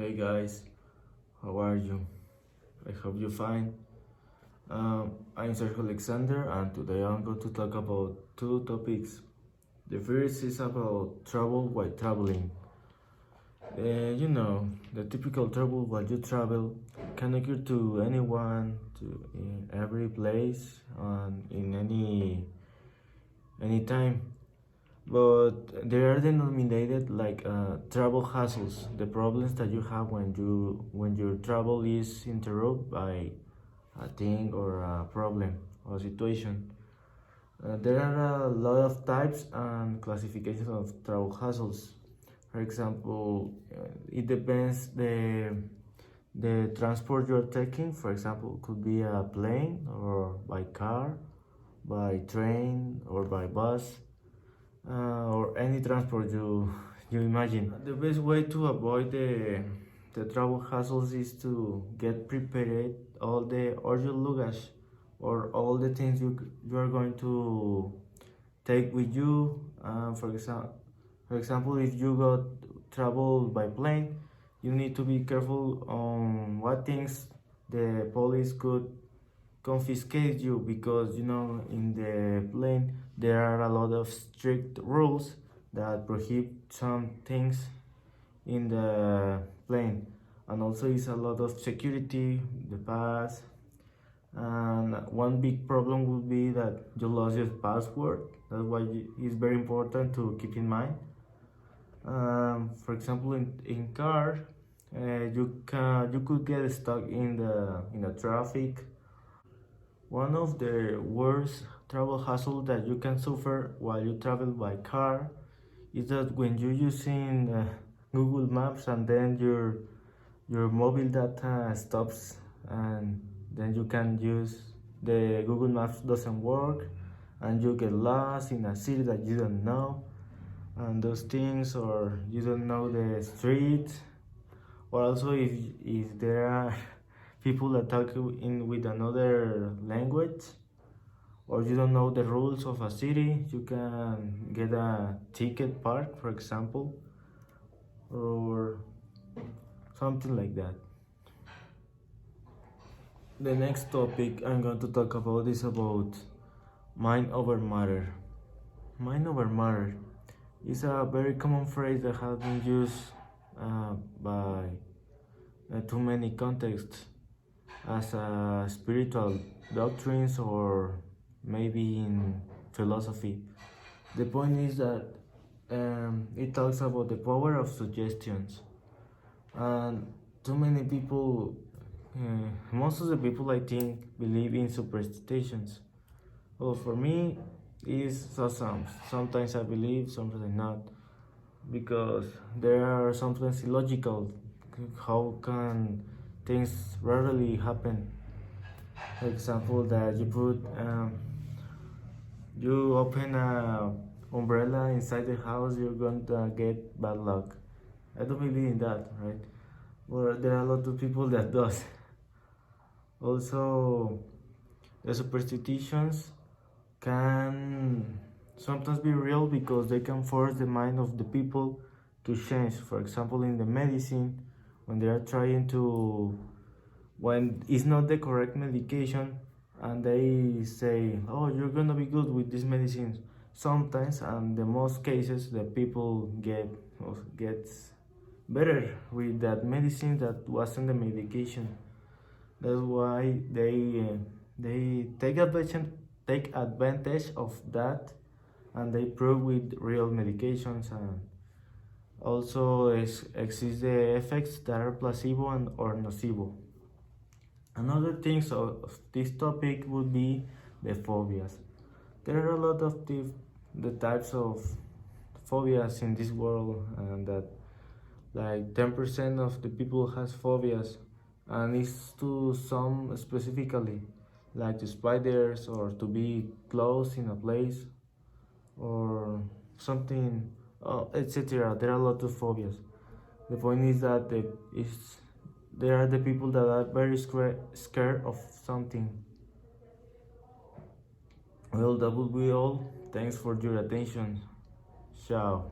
Hey guys, how are you? I hope you're fine. I'm Sergio Alexander, and today I'm going to talk about two topics. The first is about trouble while traveling. The typical trouble while you travel can occur to anyone, to in every place, and in any time. But they are denominated like travel hassles, the problems that you have when your travel is interrupted by a thing or a problem or situation. There are a lot of types and classifications of travel hassles. For example, it depends the transport you're taking. For example, could be a plane or by car, by train or by bus, or any transport you imagine. The best way to avoid the travel hassles is to get prepared all your luggage or all the things you are going to take with you. For example, if you got travel by plane, you need to be careful on what things the police could confiscate you, because in the plane there are a lot of strict rules that prohibit some things in the plane, and also it's a lot of security, the pass. And one big problem would be that you lost your password. That's why it's very important to keep in mind. For example, in car, you could get stuck in the traffic. One of the worst travel hassle that you can suffer while you travel by car is that when you're using Google Maps and then your mobile data stops, and then you can use the Google Maps doesn't work, and you get lost in a city that you don't know, and those things, or you don't know the streets, or also if there are people that talk in with another language, or you don't know the rules of a city, you can get a ticket park, for example, or something like that. The next topic I'm going to talk about is about mind over matter. Mind over matter is a very common phrase that has been used by too many contexts as spiritual doctrines or maybe in philosophy. The point is that it talks about the power of suggestions, and too many people, most of the people I think, believe in superstitions. Well, for me, it's sometimes I believe, sometimes I not, because there are sometimes illogical. How can things rarely happen? For example, that you open a umbrella inside the house, you're going to get bad luck. I don't believe in that, right? Well, there are a lot of people that does. Also, the superstitions can sometimes be real because they can force the mind of the people to change. For example, in the medicine, when they are trying to, when it's not the correct medication, and they say, oh, you're gonna be good with this medicine. Sometimes, and the most cases, the people gets better with that medicine that wasn't the medication. That's why they take advantage of that, and they prove with real medications. And also exist the effects that are placebo and or nocebo. Another thing of this topic would be the phobias. There are a lot of the types of phobias in this world, and that like 10% of the people has phobias, and it's to some specifically, like to spiders or to be close in a place or something, etc. There are a lot of phobias. The point is that there are the people that are very scared of something. Well, that will be all. Thanks for your attention. Ciao.